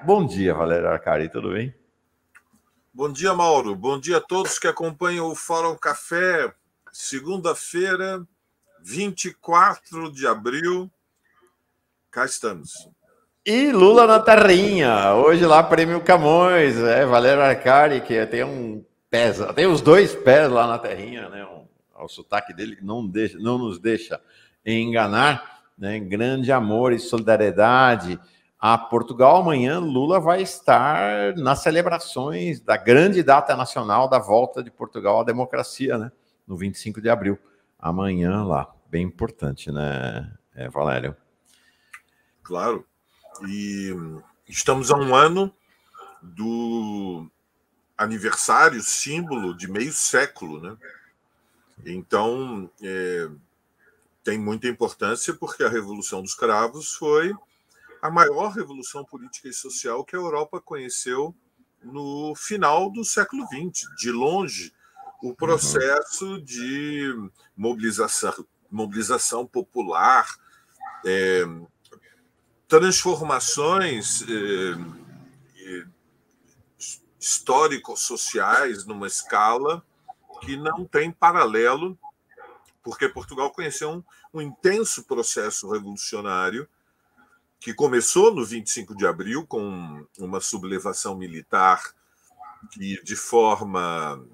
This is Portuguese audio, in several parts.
Bom dia, Valério Arcari, tudo bem? Bom dia, Mauro. Bom dia a todos que acompanham o Fórum Café. Segunda-feira, 24 de abril. Cá estamos. E Lula na terrinha. Hoje lá, Prêmio Camões, Valério Arcari, que tem os dois pés lá na terrinha, né? O sotaque dele que não nos deixa enganar, né? Grande amor e solidariedade a Portugal. Amanhã, Lula vai estar nas celebrações da grande data nacional da volta de Portugal à democracia, né? No 25 de abril. Amanhã lá. Bem importante, né, Valério? Claro. E estamos a um ano do aniversário, símbolo de meio século, né? Então, tem muita importância porque a Revolução dos Cravos foi a maior revolução política e social que a Europa conheceu no final do século XX. De longe, o processo de mobilização popular, transformações histórico-sociais numa escala que não tem paralelo, porque Portugal conheceu um intenso processo revolucionário que começou no 25 de abril com uma sublevação militar que, de forma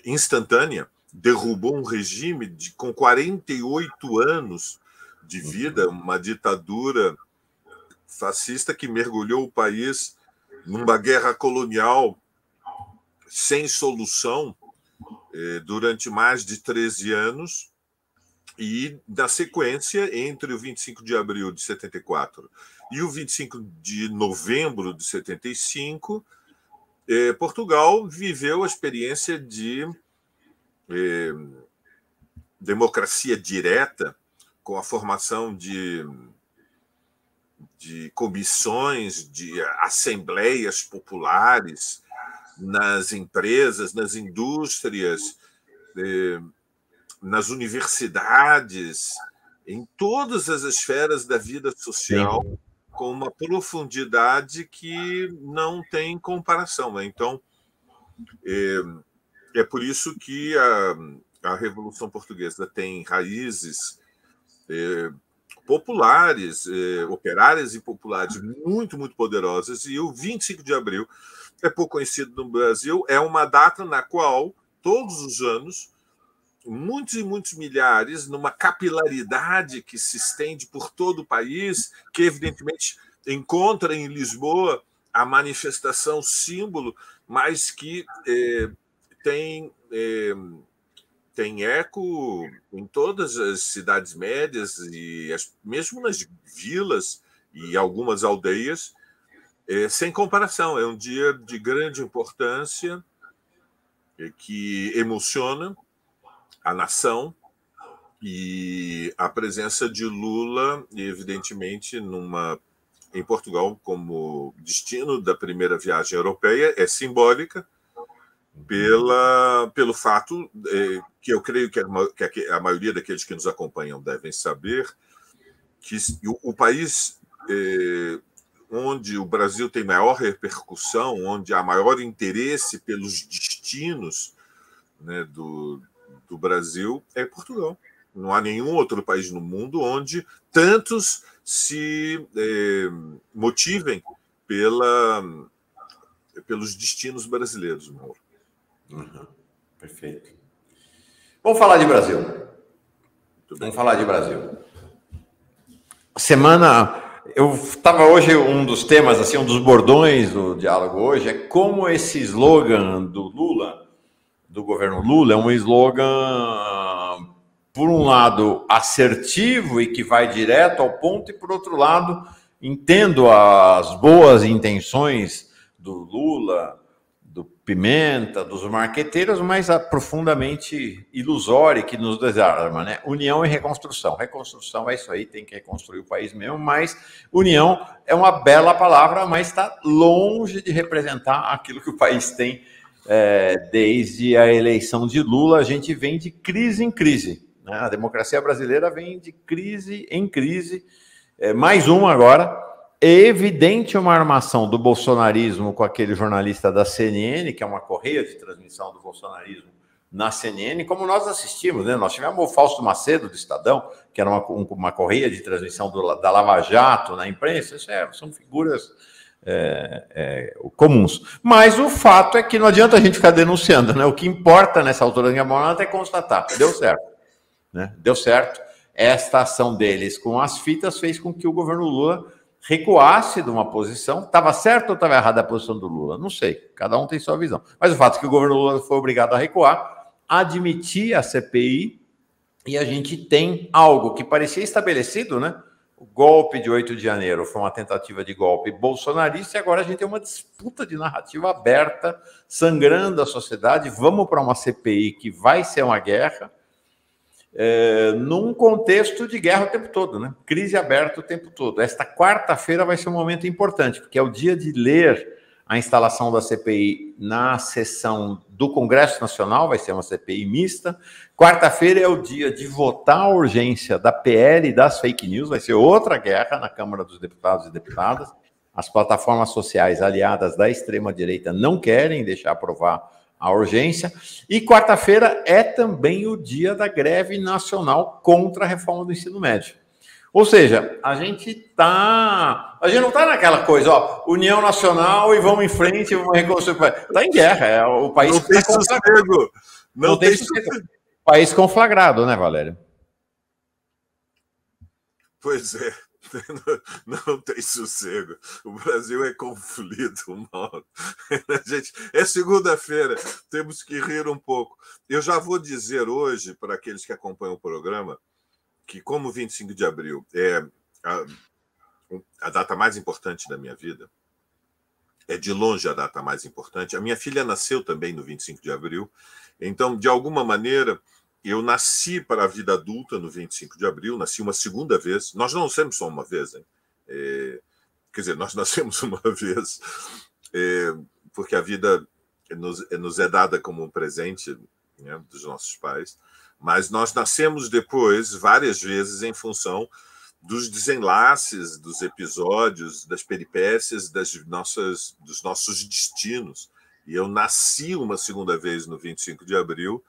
instantânea, derrubou um regime com 48 anos de vida, uma ditadura fascista que mergulhou o país numa guerra colonial sem solução durante mais de 13 anos. E, na sequência, entre o 25 de abril de 74 e o 25 de novembro de 75, Portugal viveu a experiência de democracia direta, com a formação de comissões, de assembleias populares nas empresas, nas indústrias, nas universidades, em todas as esferas da vida social, sim, com uma profundidade que não tem comparação. Então, é por isso que a Revolução Portuguesa tem raízes populares, operárias e populares muito, muito poderosas, e o 25 de abril é pouco conhecido no Brasil, é uma data na qual, todos os anos, muitos e muitos milhares, numa capilaridade que se estende por todo o país, que evidentemente encontra em Lisboa a manifestação símbolo, mas que tem eco em todas as cidades médias e mesmo nas vilas e algumas aldeias, sem comparação. É um dia de grande importância que emociona a nação, e a presença de Lula, evidentemente, em Portugal como destino da primeira viagem europeia, é simbólica pelo fato que eu creio que a maioria daqueles que nos acompanham devem saber, que o país onde o Brasil tem maior repercussão, onde há maior interesse pelos destinos, né, do Brasil, é Portugal. Não há nenhum outro país no mundo onde tantos se motivem pelos destinos brasileiros, Mauro. Perfeito. Vamos falar de Brasil. Vamos falar de Brasil. Eu estava hoje, um dos temas, assim, um dos bordões do diálogo hoje é como esse slogan do Lula, do governo Lula, é um slogan, por um lado, assertivo e que vai direto ao ponto, e por outro lado, entendo as boas intenções do Lula, do Pimenta, dos marqueteiros, mas profundamente ilusória, que nos desarma, né? União e reconstrução. Reconstrução é isso aí, tem que reconstruir o país mesmo, mas união é uma bela palavra, mas está longe de representar aquilo que o país tem. Desde a eleição de Lula, a gente vem de crise em crise, né? A democracia brasileira vem de crise em crise, mais uma agora, evidente uma armação do bolsonarismo com aquele jornalista da CNN, que é uma correia de transmissão do bolsonarismo na CNN, como nós assistimos, né? Nós tivemos o Fausto Macedo, do Estadão, que era uma correia de transmissão da Lava Jato na imprensa. Isso são figuras comuns. Mas o fato é que não adianta a gente ficar denunciando, né? O que importa nessa altura do campeonato é constatar. Deu certo. Né? Deu certo. Esta ação deles com as fitas fez com que o governo Lula recuasse de uma posição. Estava certo ou estava errada a posição do Lula? Não sei, cada um tem sua visão. Mas o fato é que o governo Lula foi obrigado a recuar, admitir a CPI, e a gente tem algo que parecia estabelecido, né? O golpe de 8 de janeiro foi uma tentativa de golpe bolsonarista, e agora a gente tem uma disputa de narrativa aberta, sangrando a sociedade. Vamos para uma CPI que vai ser uma guerra, num contexto de guerra o tempo todo, né? Crise aberta o tempo todo. Esta quarta-feira vai ser um momento importante, porque é o dia de ler a instalação da CPI na sessão do Congresso Nacional, vai ser uma CPI mista. Quarta-feira é o dia de votar a urgência da PL e das fake news, vai ser outra guerra na Câmara dos Deputados e Deputadas. As plataformas sociais aliadas da extrema-direita não querem deixar aprovar a urgência. E quarta-feira é também o dia da greve nacional contra a reforma do ensino médio. Ou seja, a gente não está naquela coisa, ó, união nacional e vamos em frente, vamos reconstruir. Está em guerra, é o país não que tem sossego. Não tem sossego. País conflagrado, né, Valério? Pois é. Não tem sossego. O Brasil é conflito, Mauro. Gente, é segunda-feira, temos que rir um pouco. Eu já vou dizer hoje, para aqueles que acompanham o programa, que como 25 de abril é a data mais importante da minha vida, é de longe a data mais importante. A minha filha nasceu também no 25 de abril, então, de alguma maneira, eu nasci para a vida adulta no 25 de abril, nasci uma segunda vez. Nós não nascemos só uma vez, hein? Quer dizer, nós nascemos uma vez, porque a vida nos é dada como um presente, né, dos nossos pais, mas nós nascemos depois várias vezes em função dos desenlaces, dos episódios, das peripécias dos nossos destinos. E eu nasci uma segunda vez no 25 de abril,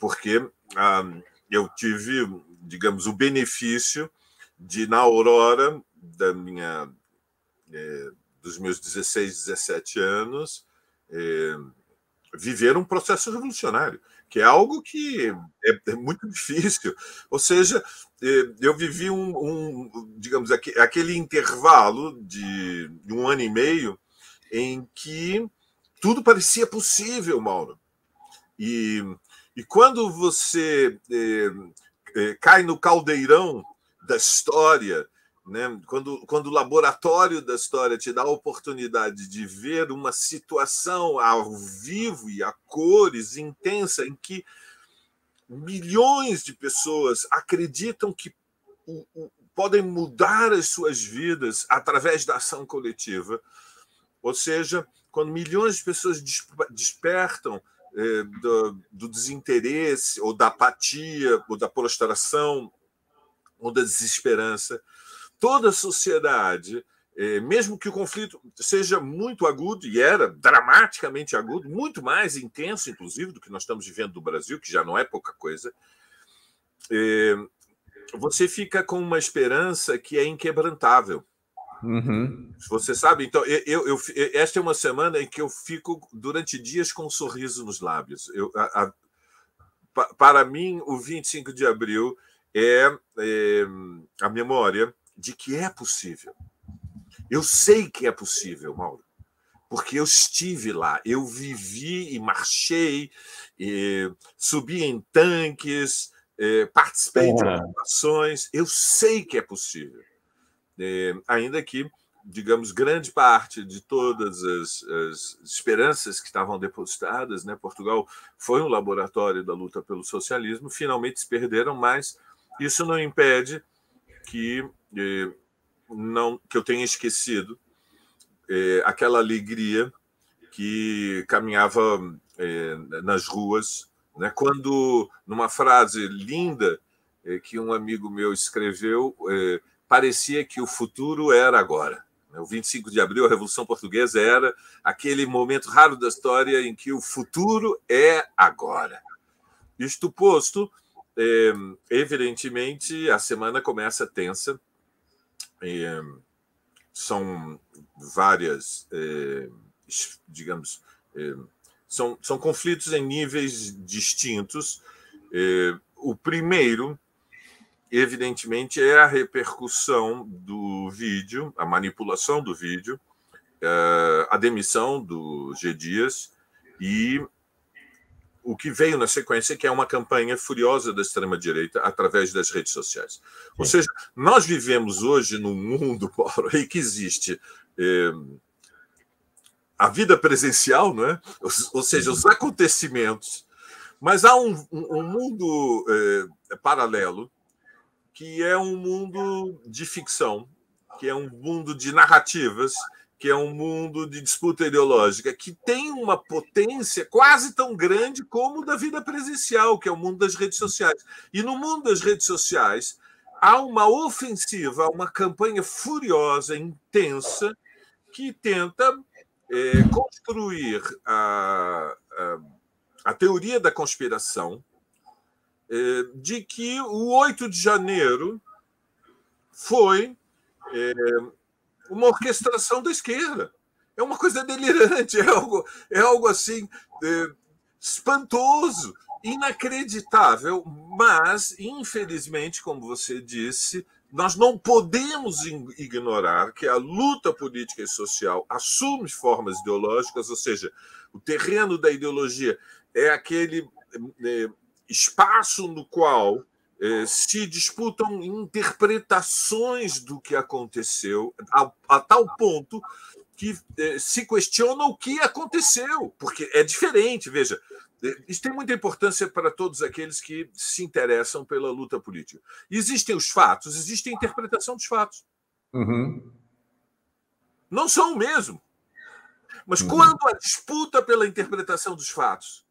porque eu tive, digamos, o benefício de, na aurora dos meus 16, 17 anos, viver um processo revolucionário, que é algo que é muito difícil. Ou seja, eu vivi digamos, aquele intervalo de 1 ano e meio em que tudo parecia possível, Mauro. E quando você cai no caldeirão da história, né? Quando o laboratório da história te dá a oportunidade de ver uma situação ao vivo e a cores intensa, em que milhões de pessoas acreditam que podem mudar as suas vidas através da ação coletiva, ou seja, quando milhões de pessoas despertam do desinteresse, ou da apatia, ou da prostração, ou da desesperança, toda a sociedade, mesmo que o conflito seja muito agudo, e era dramaticamente agudo, muito mais intenso, inclusive, do que nós estamos vivendo no Brasil, que já não é pouca coisa, você fica com uma esperança que é inquebrantável. Uhum. Você sabe? Então, esta é uma semana em que eu fico durante dias com um sorriso nos lábios. Para mim, o 25 de abril é a memória de que é possível. Eu sei que é possível, Mauro, porque eu estive lá, eu vivi e marchei, subi em tanques, participei de operações. Eu sei que é possível. Ainda que, digamos, grande parte de todas as esperanças que estavam depositadas, né? Portugal foi um laboratório da luta pelo socialismo, finalmente se perderam, mas isso não impede que eu tenha esquecido aquela alegria que caminhava nas ruas, né? Quando, numa frase linda que um amigo meu escreveu, parecia que o futuro era agora. O 25 de abril, a Revolução Portuguesa era aquele momento raro da história em que o futuro é agora. Isto posto, evidentemente, a semana começa tensa. São várias, digamos, são conflitos em níveis distintos. O primeiro, evidentemente, é a repercussão do vídeo, a manipulação do vídeo, a demissão do G. Dias e o que veio na sequência, que é uma campanha furiosa da extrema-direita através das redes sociais. Ou seja, nós vivemos hoje num mundo, Paulo, em que existe a vida presencial, não é? Ou seja, os acontecimentos, mas há um mundo paralelo, que é um mundo de ficção, que é um mundo de narrativas, que é um mundo de disputa ideológica, que tem uma potência quase tão grande como o da vida presencial, que é o mundo das redes sociais. E no mundo das redes sociais há uma ofensiva, uma campanha furiosa, intensa, que tenta construir a teoria da conspiração de que o 8 de janeiro foi uma orquestração da esquerda. É uma coisa delirante, é algo assim espantoso, inacreditável, mas, infelizmente, como você disse, nós não podemos ignorar que a luta política e social assume formas ideológicas, ou seja, o terreno da ideologia é aquele espaço no qual se disputam interpretações do que aconteceu, a tal ponto que se questiona o que aconteceu, porque é diferente. Veja, isso tem muita importância para todos aqueles que se interessam pela luta política. Existem os fatos, existe a interpretação dos fatos. Uhum. Não são o mesmo. Mas quando a disputa pela interpretação dos fatos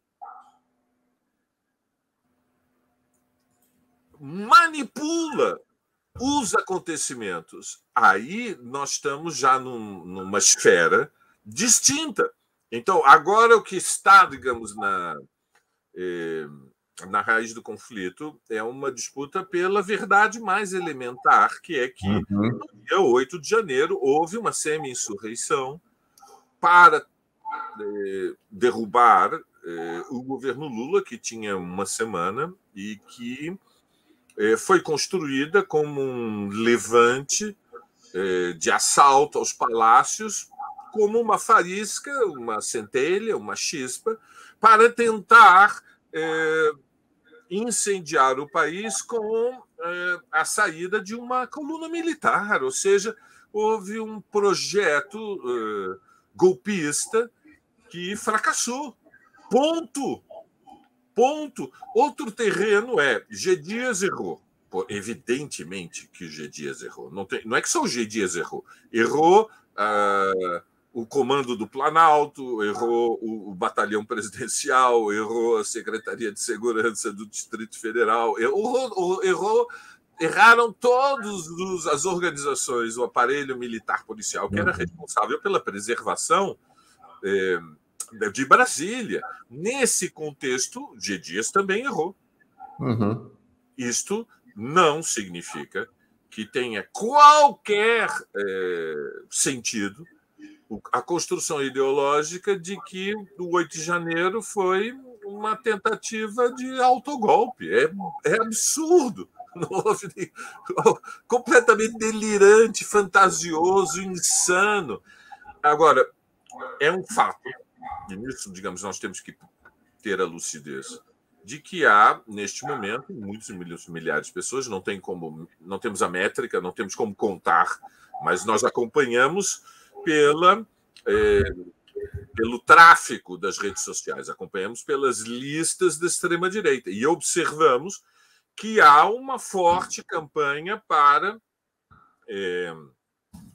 manipula os acontecimentos, aí nós estamos já numa esfera distinta. Então, agora o que está, digamos, na raiz do conflito é uma disputa pela verdade mais elementar, que é que no dia 8 de janeiro houve uma semi-insurreição para derrubar o governo Lula, que tinha uma semana e que foi construída como um levante de assalto aos palácios, como uma faísca, uma centelha, uma chispa, para tentar incendiar o país com a saída de uma coluna militar. Ou seja, houve um projeto golpista que fracassou. Ponto. Outro terreno é G. Dias errou. Pô, evidentemente que o G. Dias errou. Não é que só o G. Dias errou. Errou o comando do Planalto, errou o batalhão presidencial, errou a Secretaria de Segurança do Distrito Federal, erraram todas as organizações, o aparelho militar policial, que era responsável pela preservação de Brasília. Nesse contexto, G. Dias também errou. Isto não significa que tenha qualquer sentido a construção ideológica de que o 8 de janeiro foi uma tentativa de autogolpe. É absurdo. Completamente delirante, fantasioso, insano. Agora, é um fato, e nisso, digamos, nós temos que ter a lucidez de que há, neste momento, muitos milhares de pessoas, não temos a métrica, não temos como contar, mas nós acompanhamos pelo tráfico das redes sociais, acompanhamos pelas listas da extrema-direita e observamos que há uma forte campanha para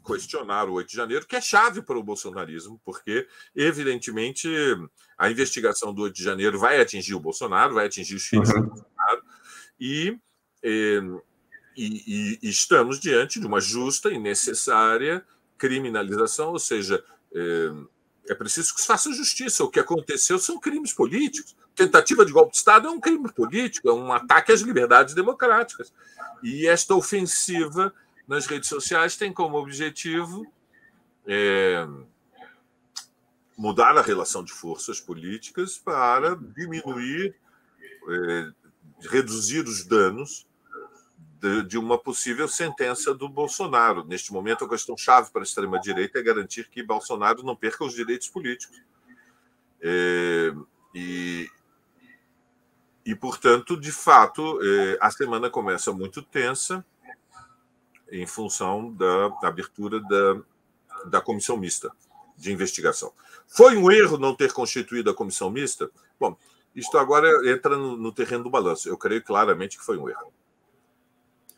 questionar o 8 de janeiro, que é chave para o bolsonarismo, porque, evidentemente, a investigação do 8 de janeiro vai atingir o Bolsonaro, vai atingir os filhos do Bolsonaro, e estamos diante de uma justa e necessária criminalização, ou seja, é preciso que se faça justiça. O que aconteceu são crimes políticos. Tentativa de golpe de Estado é um crime político, é um ataque às liberdades democráticas. E esta ofensiva nas redes sociais tem como objetivo mudar a relação de forças políticas para diminuir, reduzir os danos de uma possível sentença do Bolsonaro. Neste momento, a questão-chave para a extrema-direita é garantir que Bolsonaro não perca os direitos políticos. E, portanto, de fato, a semana começa muito tensa em função da abertura da comissão mista de investigação. Foi um erro não ter constituído a comissão mista? Bom, isto agora entra no terreno do balanço. Eu creio claramente que foi um erro.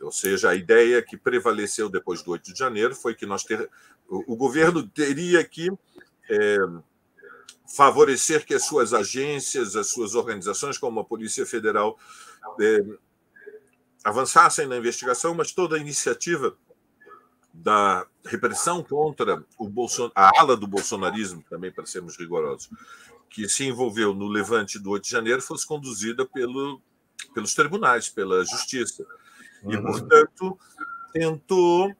Ou seja, a ideia que prevaleceu depois do 8 de janeiro foi que o governo teria que favorecer que as suas agências, as suas organizações, como a Polícia Federal, avançassem na investigação, mas toda a iniciativa da repressão contra a ala do bolsonarismo, também para sermos rigorosos, que se envolveu no levante do 8 de janeiro, fosse conduzida pelos tribunais, pela justiça. E, portanto, tentou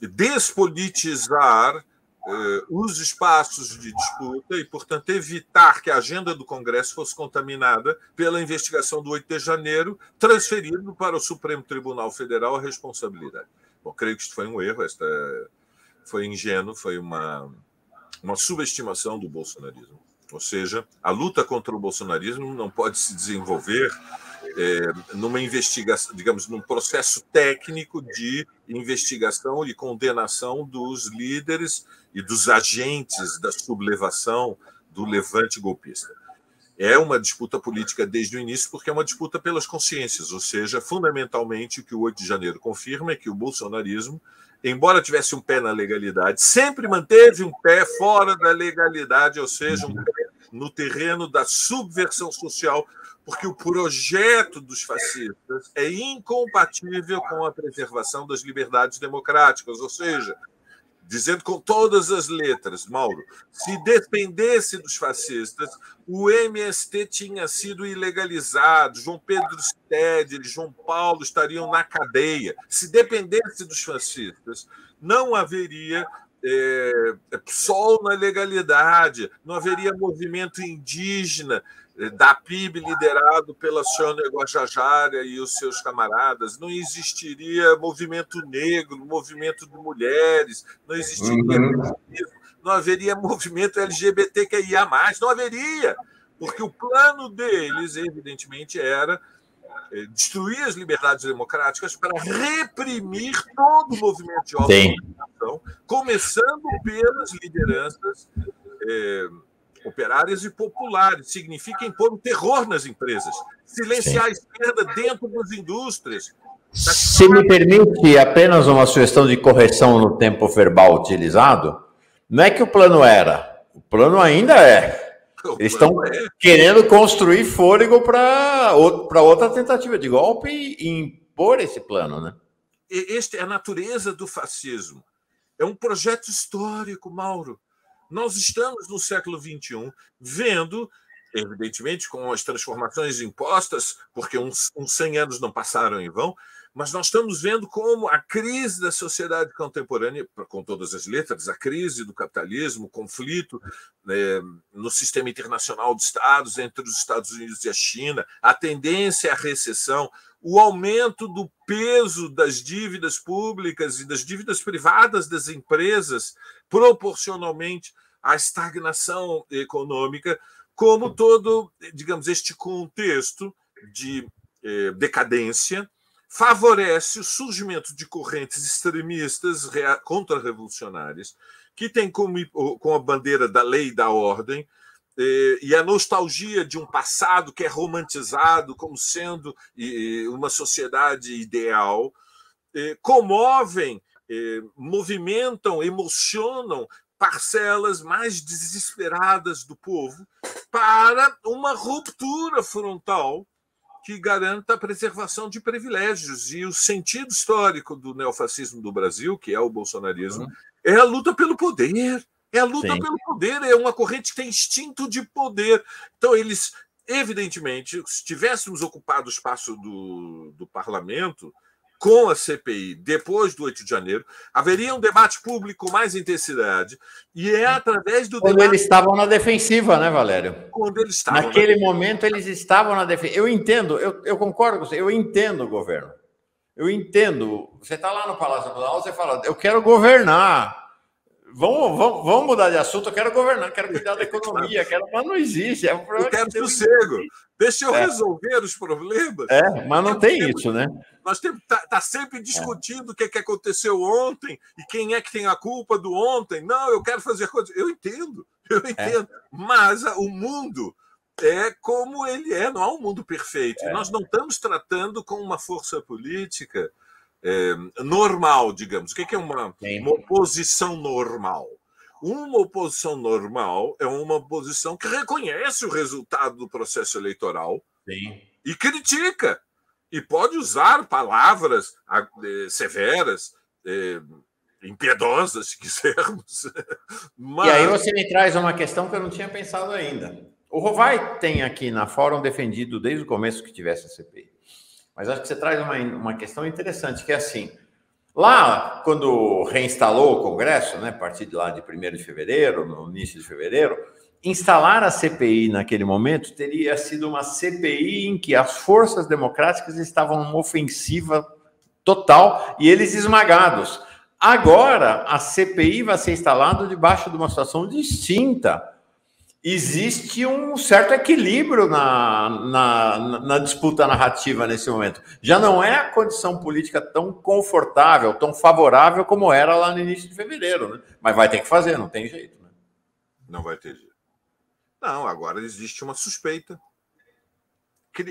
despolitizar os espaços de disputa e, portanto, evitar que a agenda do Congresso fosse contaminada pela investigação do 8 de janeiro, transferindo para o Supremo Tribunal Federal a responsabilidade. Bom, creio que isto foi um erro, foi ingênuo, foi uma subestimação do bolsonarismo. Ou seja, a luta contra o bolsonarismo não pode se desenvolver numa investigação, digamos, num processo técnico de investigação e condenação dos líderes e dos agentes da sublevação do levante golpista. É uma disputa política desde o início, porque é uma disputa pelas consciências, ou seja, fundamentalmente o que o 8 de janeiro confirma é que o bolsonarismo, embora tivesse um pé na legalidade, sempre manteve um pé fora da legalidade, ou seja, um pé no terreno da subversão social, porque o projeto dos fascistas é incompatível com a preservação das liberdades democráticas, ou seja, dizendo com todas as letras, Mauro, se dependesse dos fascistas, o MST tinha sido ilegalizado, João Pedro Stedley, João Paulo estariam na cadeia. Se dependesse dos fascistas, não haveria PSOL na legalidade, não haveria movimento indígena da PIB liderado pela Sônia Guajajara e os seus camaradas, não existiria movimento negro, movimento de mulheres, não existiria não haveria movimento LGBTQIA+, não haveria, porque o plano deles, evidentemente, era destruir as liberdades democráticas para reprimir todo o movimento de autodeterminação, começando pelas lideranças operárias e populares. Significa impor o terror nas empresas, silenciar a esquerda dentro das indústrias. Se me permite apenas uma sugestão de correção no tempo verbal utilizado, não é que o plano era, o plano ainda é. Eles estão querendo construir fôlego para outra tentativa de golpe e impor esse plano, né? Esta é a natureza do fascismo. É um projeto histórico, Mauro. Nós estamos no século XXI vendo, evidentemente, com as transformações impostas, porque uns 100 anos não passaram em vão, mas nós estamos vendo como a crise da sociedade contemporânea, com todas as letras, a crise do capitalismo, o conflito no sistema internacional de Estados, entre os Estados Unidos e a China, a tendência à recessão, o aumento do peso das dívidas públicas e das dívidas privadas das empresas, proporcionalmente à estagnação econômica, como todo, digamos, este contexto de decadência favorece o surgimento de correntes extremistas contra-revolucionárias que têm com a bandeira da lei e da ordem e a nostalgia de um passado que é romantizado como sendo uma sociedade ideal, comovem, movimentam, emocionam parcelas mais desesperadas do povo para uma ruptura frontal que garanta a preservação de privilégios. E o sentido histórico do neofascismo do Brasil, que é o bolsonarismo, É a luta pelo poder. É a luta Sim. pelo poder. É uma corrente que tem instinto de poder. Então, eles, evidentemente, se tivéssemos ocupado o espaço do parlamento com a CPI depois do 8 de janeiro, haveria um debate público com mais intensidade. E é através do Quando debate. eles estavam na defensiva, né, Valério? Quando eles estavam. Naquele momento, eles estavam na defensiva. Eu entendo, eu concordo com você, eu entendo o governo. Eu entendo. Você está lá no Palácio do Planalto, você fala, eu quero governar. Vamos mudar de assunto, eu quero governar, quero cuidar da economia, mas não existe. É um eu quero sossego. Deixa eu resolver os problemas. Mas não tem isso, né? Nós temos que estar sempre discutindo o que aconteceu ontem e quem é que tem a culpa do ontem. Não, eu quero fazer coisas. Eu entendo. Mas o mundo é como ele é, não há um mundo perfeito. E nós não estamos tratando com uma força política normal, digamos. O que é uma oposição normal? Uma oposição normal é uma oposição que reconhece o resultado do processo eleitoral e critica. E pode usar palavras severas, impiedosas, se quisermos. Mas... E aí você me traz uma questão que eu não tinha pensado ainda. O Rovai tem aqui na Fórum defendido desde o começo que tivesse a CPI. Mas acho que você traz uma questão interessante, que é assim, lá, quando reinstalou o Congresso, né, a partir de lá de 1º de fevereiro, no início de fevereiro, instalar a CPI naquele momento teria sido uma CPI em que as forças democráticas estavam numa ofensiva total e eles esmagados. Agora, a CPI vai ser instalada debaixo de uma situação distinta. Existe um certo equilíbrio na disputa narrativa nesse momento. Já não é a condição política tão confortável, tão favorável como era lá no início de fevereiro, né? Mas vai ter que fazer, não tem jeito. Né? Não vai ter jeito. Não, agora existe uma suspeita.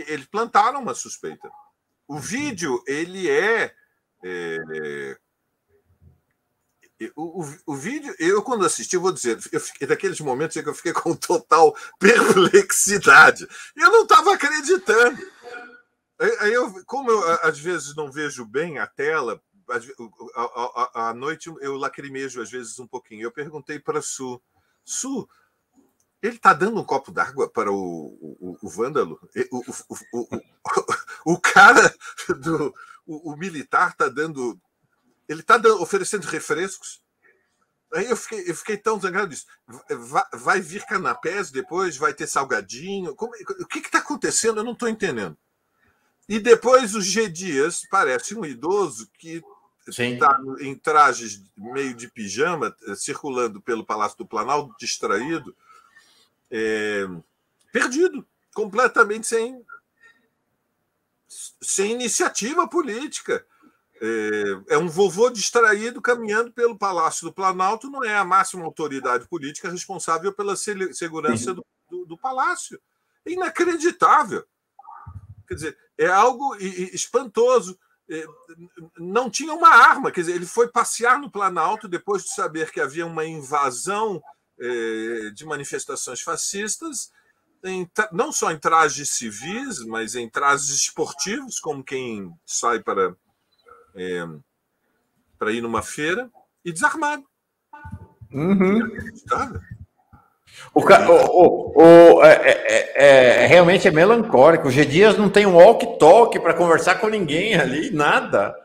Eles plantaram uma suspeita. O vídeo, ele o vídeo, eu quando assisti, eu vou dizer, eu fiquei daqueles momentos em que eu fiquei com total perplexidade. Eu não estava acreditando. Como eu às vezes não vejo bem a tela, à noite eu lacrimejo às vezes um pouquinho. Eu perguntei para a Su, ele está dando um copo d'água para o vândalo? O cara, o militar está dando... Ele está oferecendo refrescos. Aí eu fiquei tão zangado disso. Vai vir canapés depois? Vai ter salgadinho? O que está acontecendo? Eu não estou entendendo. E depois o G. Dias parece um idoso que está em trajes meio de pijama, circulando pelo Palácio do Planalto, distraído, perdido, completamente sem iniciativa política. É um vovô distraído caminhando pelo Palácio do Planalto, não é a máxima autoridade política responsável pela segurança do palácio. É inacreditável. Quer dizer, é algo espantoso. Não tinha uma arma, quer dizer, ele foi passear no Planalto depois de saber que havia uma invasão de manifestações fascistas, não só em trajes civis, mas em trajes esportivos, como quem sai para ir numa feira, e desarmado. Realmente é melancólico. O G. Dias não tem um walkie-talkie para conversar com ninguém ali, nada.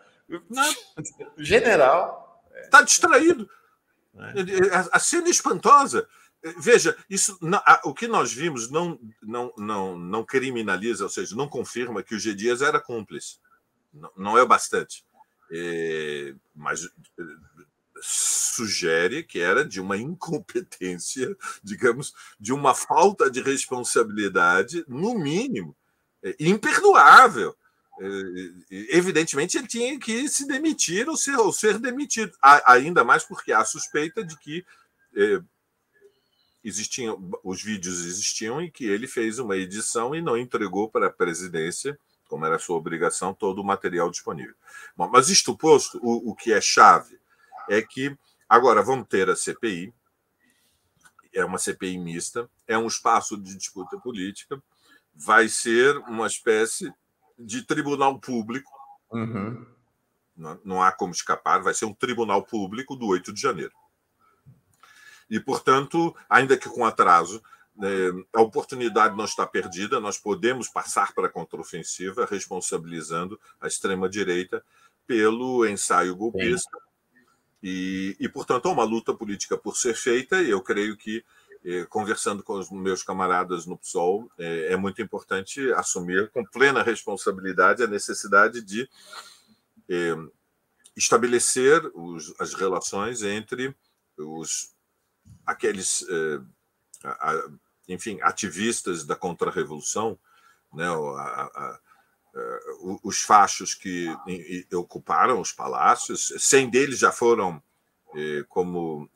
General. Está distraído. A cena é espantosa. Veja, isso, o que nós vimos não criminaliza, ou seja, não confirma que o G. Dias era cúmplice. Não é o bastante. Mas sugere que era de uma incompetência, digamos, de uma falta de responsabilidade, no mínimo, imperdoável. Evidentemente, ele tinha que se demitir ou ser demitido, ainda mais porque há suspeita de que os vídeos existiam e que ele fez uma edição e não entregou para a presidência, como era sua obrigação, todo o material disponível. Bom, mas isto posto, o que é chave é que agora vamos ter a CPI, é uma CPI mista, é um espaço de disputa política, vai ser uma espécie de tribunal público, Não há como escapar, vai ser um tribunal público do 8 de janeiro. E, portanto, ainda que com atraso, a oportunidade não está perdida, nós podemos passar para a contraofensiva, responsabilizando a extrema-direita pelo ensaio golpista. E, portanto, há uma luta política por ser feita, e eu creio que, conversando com os meus camaradas no PSOL, é muito importante assumir com plena responsabilidade a necessidade de estabelecer as relações entre aqueles, enfim, ativistas da contra-revolução, né, os fachos que ocuparam os palácios. 100 deles já foram, como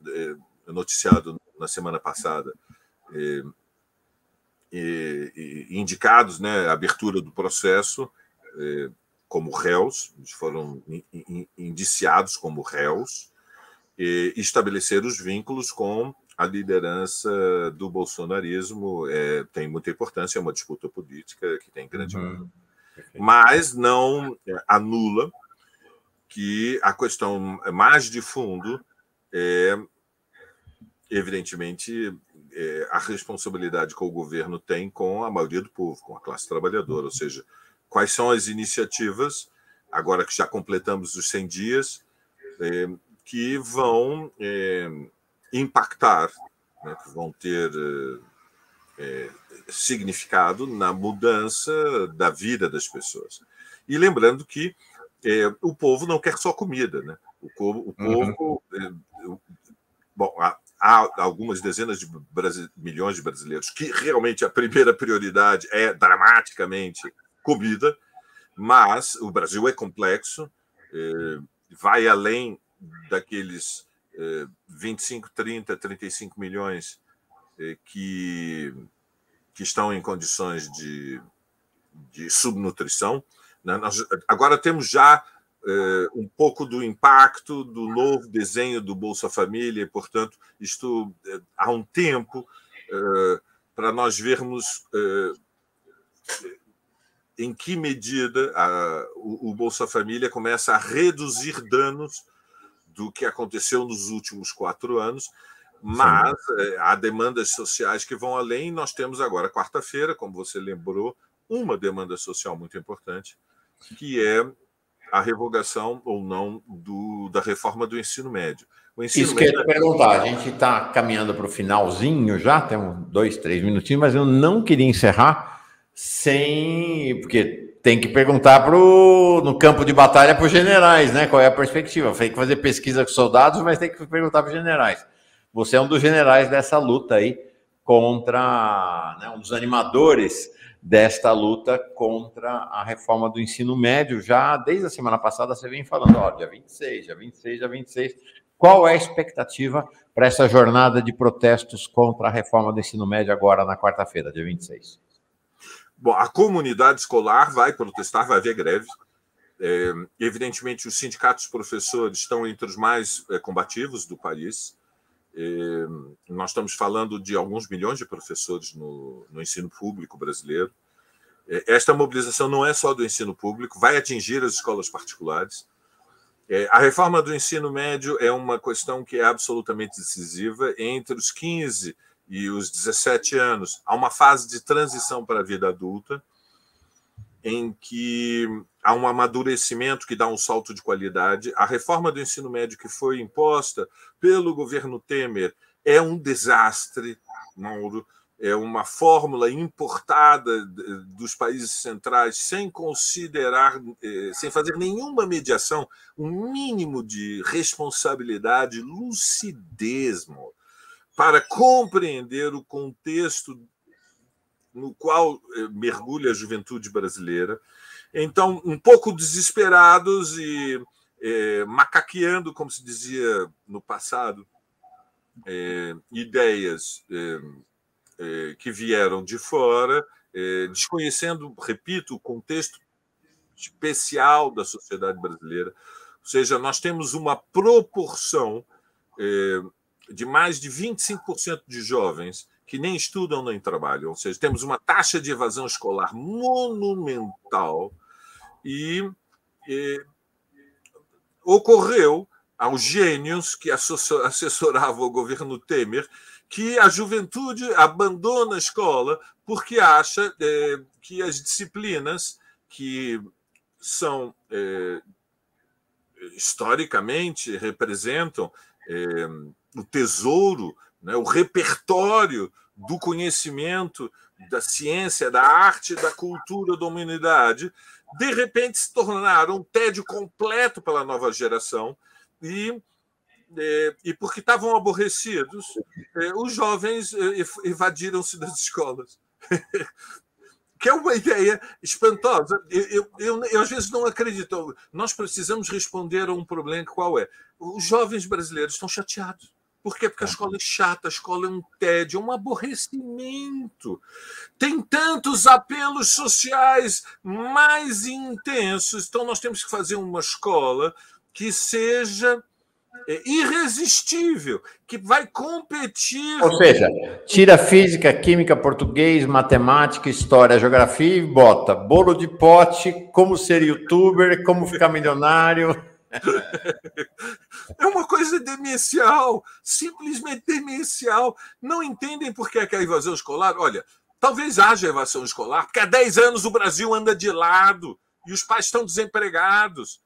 noticiado na semana passada, indicados, né, a abertura do processo como réus, foram indiciados como réus, e estabelecer os vínculos com a liderança do bolsonarismo. Tem muita importância, é uma disputa política que tem grande mas não anula que a questão mais de fundo é, evidentemente, a responsabilidade que o governo tem com a maioria do povo, com a classe trabalhadora, ou seja, quais são as iniciativas, agora que já completamos os 100 dias, que vão impactar, né, que vão ter significado na mudança da vida das pessoas. E lembrando que o povo não quer só comida, né? O povo, bom, há algumas dezenas de milhões de brasileiros que realmente a primeira prioridade é dramaticamente comida, mas o Brasil é complexo, vai além daqueles 25, 30, 35 milhões que estão em condições de subnutrição. Nós agora temos já um pouco do impacto do novo desenho do Bolsa Família, e, portanto, isto há um tempo para nós vermos em que medida o Bolsa Família começa a reduzir danos do que aconteceu nos últimos 4 anos, mas há demandas sociais que vão além. Nós temos agora, quarta-feira, como você lembrou, uma demanda social muito importante, que é a revogação ou não da reforma do ensino médio. Isso que eu ia perguntar, a gente está caminhando para o finalzinho já, temos 2, 3 minutinhos, mas eu não queria encerrar porque tem que perguntar no campo de batalha para os generais, né? Qual é a perspectiva? Tem que fazer pesquisa com soldados, mas tem que perguntar para os generais. Você é um dos generais dessa luta aí contra, né, um dos animadores desta luta contra a reforma do ensino médio. Já desde a semana passada você vem falando, dia 26, dia 26, dia 26. Qual é a expectativa para essa jornada de protestos contra a reforma do ensino médio agora na quarta-feira, dia 26? Bom, a comunidade escolar vai protestar, vai haver greve. Evidentemente, os sindicatos professores estão entre os mais combativos do país. Nós estamos falando de alguns milhões de professores no ensino público brasileiro. Esta mobilização não é só do ensino público, vai atingir as escolas particulares. A reforma do ensino médio é uma questão que é absolutamente decisiva. Entre os 15 e os 17 anos, há uma fase de transição para a vida adulta, em que há um amadurecimento que dá um salto de qualidade. A reforma do ensino médio que foi imposta pelo governo Temer é um desastre, Mauro. É uma fórmula importada dos países centrais sem considerar, sem fazer nenhuma mediação, um mínimo de responsabilidade, lucidez, Mauro, para compreender o contexto no qual mergulha a juventude brasileira. Então, um pouco desesperados e macaqueando, como se dizia no passado, ideias que vieram de fora, desconhecendo, repito, o contexto especial da sociedade brasileira. Ou seja, nós temos uma proporção de mais de 25% de jovens que nem estudam nem trabalham. Ou seja, temos uma taxa de evasão escolar monumental e ocorreu aos gênios que assessoravam o governo Temer que a juventude abandona a escola porque acha que as disciplinas que são historicamente representam o tesouro, né, o repertório do conhecimento, da ciência, da arte, da cultura da humanidade, de repente se tornaram um tédio completo pela nova geração e porque estavam aborrecidos, os jovens evadiram-se das escolas. Que é uma ideia espantosa. Eu às vezes não acredito. Nós precisamos responder a um problema. Qual é? Os jovens brasileiros estão chateados. Por quê? Porque a escola é chata, a escola é um tédio, é um aborrecimento. Tem tantos apelos sociais mais intensos. Então, nós temos que fazer uma escola que seja irresistível, que vai competir. Ou seja, tira física, química, português, matemática, história, geografia e bota bolo de pote, como ser youtuber, como ficar milionário. É uma coisa demencial, simplesmente demencial. Não entendem por que é a evasão escolar. Olha, talvez haja evasão escolar, porque há 10 anos o Brasil anda de lado e os pais estão desempregados.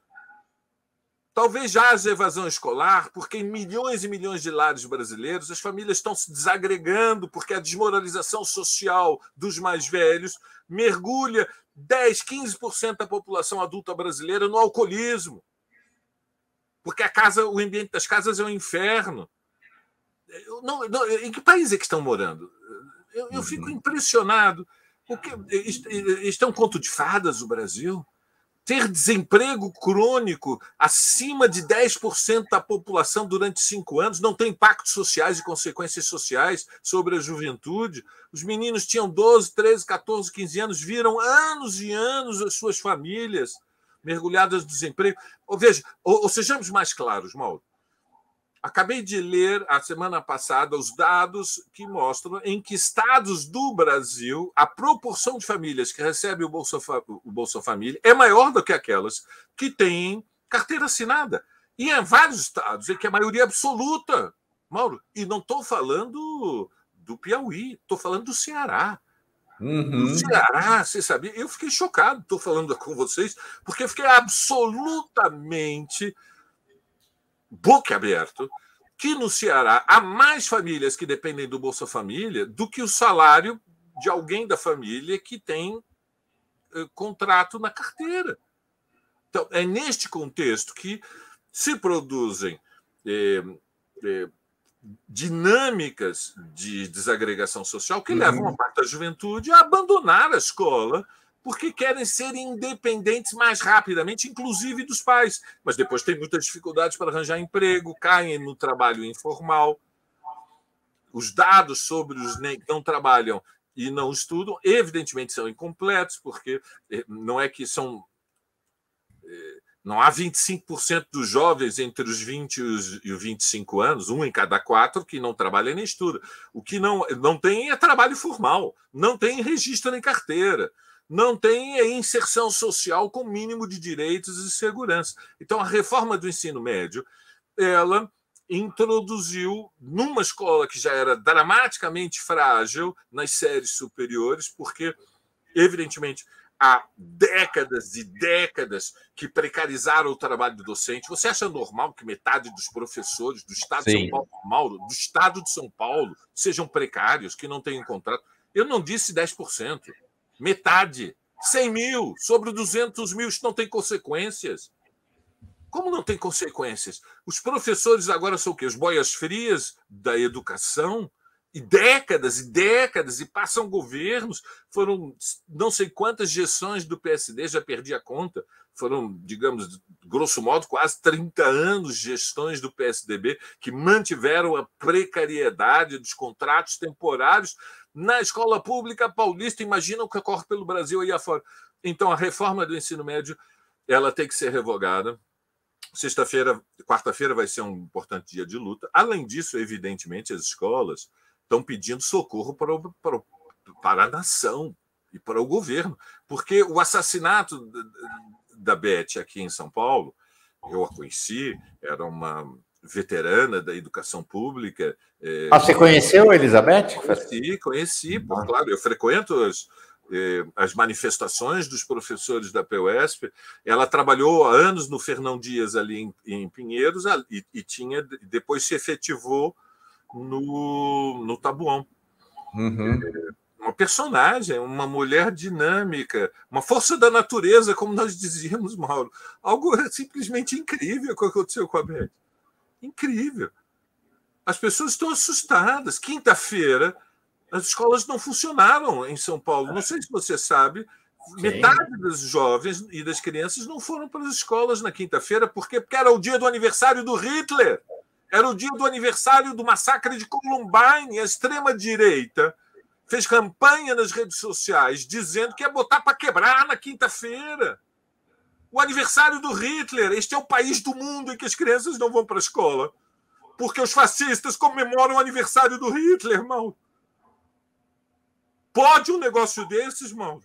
Talvez já haja evasão escolar, porque em milhões e milhões de lares brasileiros as famílias estão se desagregando, porque a desmoralização social dos mais velhos mergulha 10, 15% da população adulta brasileira no alcoolismo. Porque o ambiente das casas é um inferno. Em que país é que estão morando? Eu fico impressionado. Isto é um conto de fadas, o Brasil? Ter desemprego crônico acima de 10% da população durante 5 anos não tem impactos sociais e consequências sociais sobre a juventude. Os meninos tinham 12, 13, 14, 15 anos, viram anos e anos as suas famílias mergulhadas no desemprego. Veja, sejamos mais claros, Mauro. Acabei de ler, a semana passada, os dados que mostram em que estados do Brasil a proporção de famílias que recebem o Bolsa Família é maior do que aquelas que têm carteira assinada. E em vários estados em que a maioria é absoluta, Mauro. E não estou falando do Piauí, estou falando do Ceará. No Ceará, você sabia? Eu fiquei chocado, estou falando com vocês, porque eu fiquei absolutamente boquiaberto que no Ceará há mais famílias que dependem do Bolsa Família do que o salário de alguém da família que tem contrato na carteira. Então, é neste contexto que se produzem dinâmicas de desagregação social que levam a parte da juventude a abandonar a escola porque querem ser independentes mais rapidamente, inclusive dos pais. Mas depois têm muitas dificuldades para arranjar emprego, caem no trabalho informal. Os dados sobre os que não trabalham e não estudam, evidentemente, são incompletos, porque não é que são... Não há 25% dos jovens entre os 20 e os 25 anos, 1 em cada 4, que não trabalha nem estuda. O que não tem é trabalho formal, não tem registro nem carteira, não tem inserção social com mínimo de direitos e segurança. Então, a reforma do ensino médio, ela introduziu, numa escola que já era dramaticamente frágil, nas séries superiores, porque, evidentemente, há décadas e décadas que precarizaram o trabalho do docente. Você acha normal que metade dos professores do Estado de São Paulo, Mauro, do Estado de São Paulo, sejam precários, que não tenham contrato? Eu não disse 10%. Metade. 100 mil sobre 200 mil. Isso não tem consequências. Como não tem consequências? Os professores agora são o quê? Os boias frias da educação? E décadas, e passam governos, foram não sei quantas gestões do PSD, já perdi a conta, foram, digamos, grosso modo, quase 30 anos de gestões do PSDB que mantiveram a precariedade dos contratos temporários na escola pública paulista. Imagina o que ocorre pelo Brasil aí afora. Então, a reforma do ensino médio ela tem que ser revogada. Quarta-feira vai ser um importante dia de luta. Além disso, evidentemente, as escolas estão pedindo socorro para a nação e para o governo, porque o assassinato da Beth aqui em São Paulo eu a conheci, era uma veterana da educação pública. Você conheceu a Elizabeth? Conheci, claro, eu frequento as manifestações dos professores da PUESP. Ela trabalhou há anos no Fernão Dias, ali em Pinheiros, e depois se efetivou no Taboão. Uhum. Uma personagem, uma mulher dinâmica, uma força da natureza, como nós dizíamos, Mauro. Algo simplesmente incrível que aconteceu com a Beth. Incrível. As pessoas estão assustadas. Quinta-feira, as escolas não funcionaram em São Paulo. Não sei se você sabe, metade dos jovens e das crianças não foram para as escolas na quinta-feira. Por quê? Porque era o dia do aniversário do Hitler. Era o dia do aniversário do massacre de Columbine. A extrema-direita fez campanha nas redes sociais dizendo que ia botar para quebrar na quinta-feira. O aniversário do Hitler. Este é o país do mundo em que as crianças não vão para a escola. Porque os fascistas comemoram o aniversário do Hitler, irmão. Pode um negócio desses, irmão?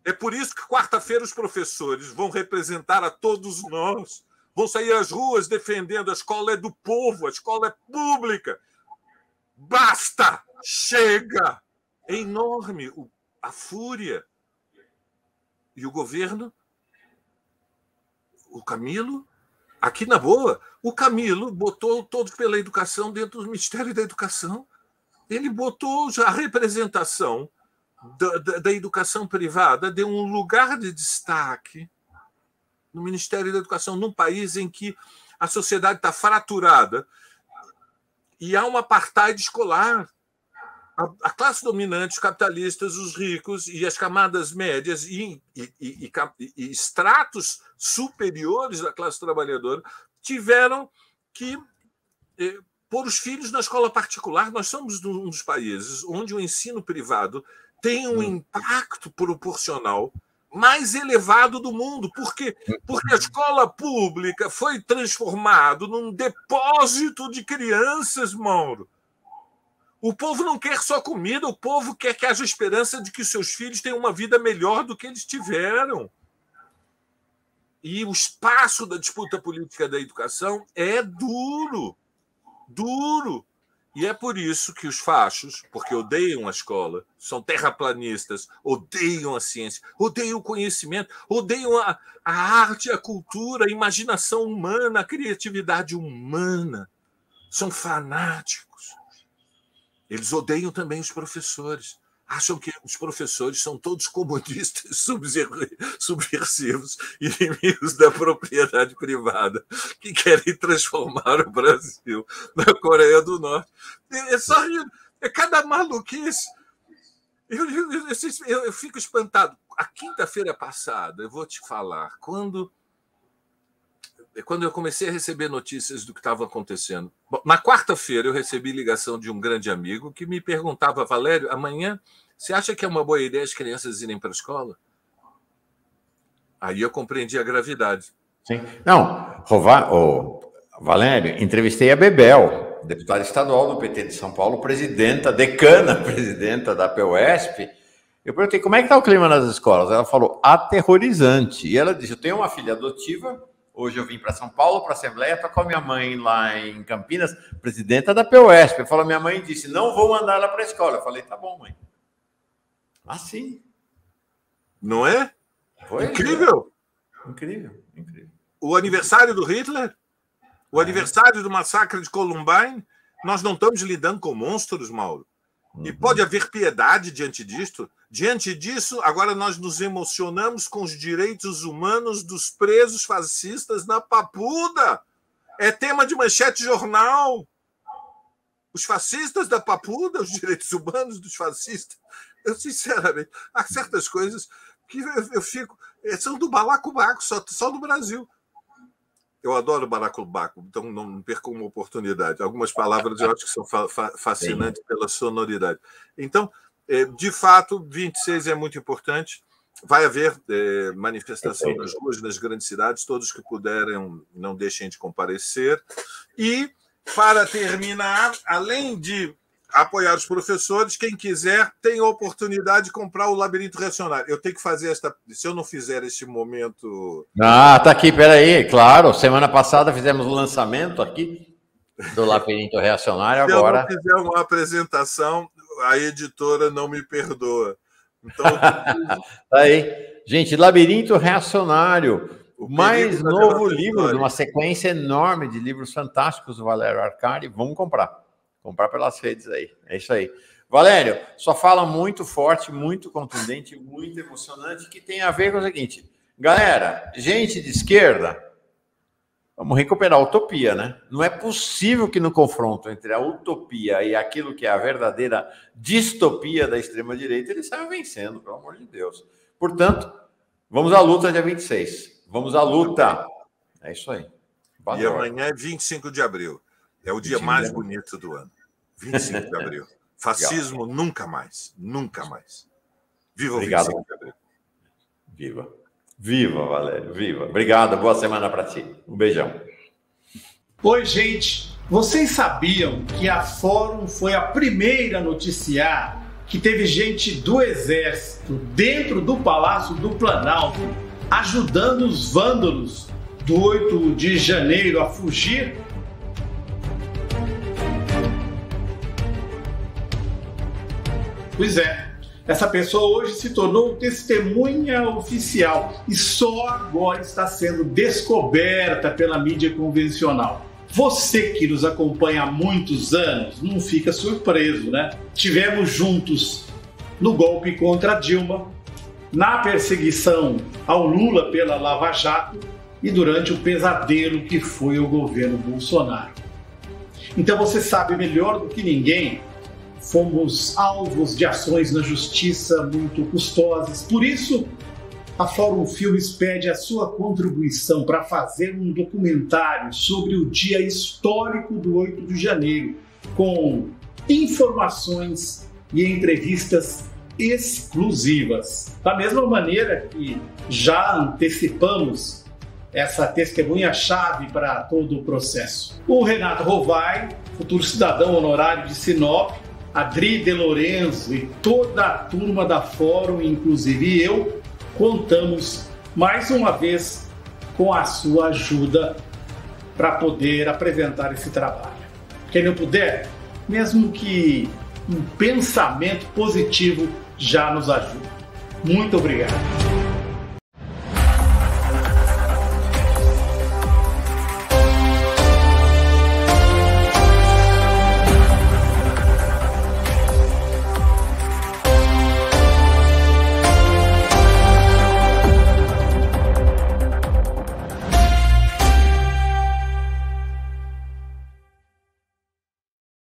É por isso que quarta-feira os professores vão representar a todos nós. Vão sair às ruas defendendo a escola é do povo, a escola é pública. Basta! Chega! É enorme a fúria. E o governo? O Camilo? Aqui na boa, o Camilo botou Todos pela Educação dentro do Ministério da Educação. Ele botou já a representação da educação privada, deu um lugar de destaque no Ministério da Educação, num país em que a sociedade está fraturada e há um apartheid escolar. A classe dominante, os capitalistas, os ricos e as camadas médias e estratos superiores da classe trabalhadora tiveram que pôr os filhos na escola particular. Nós somos um dos países onde o ensino privado tem um impacto proporcional mais elevado do mundo. Por quê? Porque a escola pública foi transformada num depósito de crianças, Mauro. O povo não quer só comida, o povo quer que haja esperança de que os seus filhos tenham uma vida melhor do que eles tiveram. E o espaço da disputa política da educação é duro, duro. E é por isso que os fachos, porque odeiam a escola, são terraplanistas, odeiam a ciência, odeiam o conhecimento, odeiam a arte, a cultura, a imaginação humana, a criatividade humana. São fanáticos. Eles odeiam também os professores. Acham que os professores são todos comunistas, subversivos, inimigos da propriedade privada, que querem transformar o Brasil na Coreia do Norte. É só é cada maluquice. Eu fico espantado. A quinta-feira passada, eu vou te falar, quando eu comecei a receber notícias do que estava acontecendo. Bom, na quarta-feira, eu recebi ligação de um grande amigo que me perguntava: Valério, amanhã, você acha que é uma boa ideia as crianças irem para a escola? Aí eu compreendi a gravidade. Sim. Não, Valério, entrevistei a Bebel, deputada estadual do PT de São Paulo, presidenta da PUESP. Eu perguntei como é que está o clima nas escolas. Ela falou aterrorizante. E ela disse: eu tenho uma filha adotiva. Hoje eu vim para São Paulo, para a Assembleia, estou com a minha mãe lá em Campinas, presidenta da PUESP. Eu falo, minha mãe disse: não vou mandar ela para a escola. Eu falei: tá bom, mãe. Assim. Não é? Foi incrível. Incrível, incrível. O aniversário do Hitler, o aniversário do massacre de Columbine, nós não estamos lidando com monstros, Mauro. E pode haver piedade diante disto. Diante disso, agora nós nos emocionamos com os direitos humanos dos presos fascistas na Papuda. É tema de manchete de jornal. Os fascistas da Papuda, os direitos humanos dos fascistas. Eu, sinceramente, há certas coisas que eu fico... São do balacobaco, só no Brasil. Eu adoro balacobaco, então não perco uma oportunidade. Algumas palavras eu acho que são fascinantes pela sonoridade. Então, de fato, 26 é muito importante. Vai haver manifestação nas ruas, nas grandes cidades. Todos que puderem, não deixem de comparecer. E, para terminar, além de apoiar os professores. Quem quiser tem a oportunidade de comprar o Labirinto Reacionário. Eu tenho que fazer se eu não fizer este momento... Ah, tá aqui, peraí, claro, semana passada fizemos o lançamento aqui do Labirinto Reacionário, se agora... Se eu não fizer uma apresentação, a editora não me perdoa. Então, aí, gente, Labirinto Reacionário, o mais novo livro de uma sequência enorme de livros fantásticos do Valério Arcari. Vamos comprar pelas redes aí, é isso aí. Valério, sua fala muito forte, muito contundente, muito emocionante, que tem a ver com o seguinte, galera, gente de esquerda, vamos recuperar a utopia, né? Não é possível que no confronto entre a utopia e aquilo que é a verdadeira distopia da extrema-direita, eles saiam vencendo, pelo amor de Deus. Portanto, vamos à luta dia 26. Vamos à luta. É isso aí. Valeu. E amanhã é 25 de abril. É o dia mais bonito do ano. 25 de abril. Fascismo nunca mais. Nunca mais. Viva o 25 de abril. Viva. Viva, Valério. Viva. Obrigado. Boa semana para ti. Um beijão. Oi, gente. Vocês sabiam que a Fórum foi a primeira a noticiar que teve gente do Exército dentro do Palácio do Planalto ajudando os vândalos do 8 de janeiro a fugir? Pois é, essa pessoa hoje se tornou testemunha oficial e só agora está sendo descoberta pela mídia convencional. Você que nos acompanha há muitos anos não fica surpreso, né? Tivemos juntos no golpe contra Dilma, na perseguição ao Lula pela Lava Jato e durante o pesadelo que foi o governo Bolsonaro. Então você sabe melhor do que ninguém, fomos alvos de ações na justiça muito custosas. Por isso, a Fórum Filmes pede a sua contribuição para fazer um documentário sobre o dia histórico do 8 de janeiro, com informações e entrevistas exclusivas. Da mesma maneira que já antecipamos essa testemunha-chave para todo o processo. O Renato Rovai, futuro cidadão honorário de Sinop, Adri De Lorenzo e toda a turma da Fórum, inclusive eu, contamos mais uma vez com a sua ajuda para poder apresentar esse trabalho. Quem não puder, mesmo que um pensamento positivo já nos ajuda. Muito obrigado.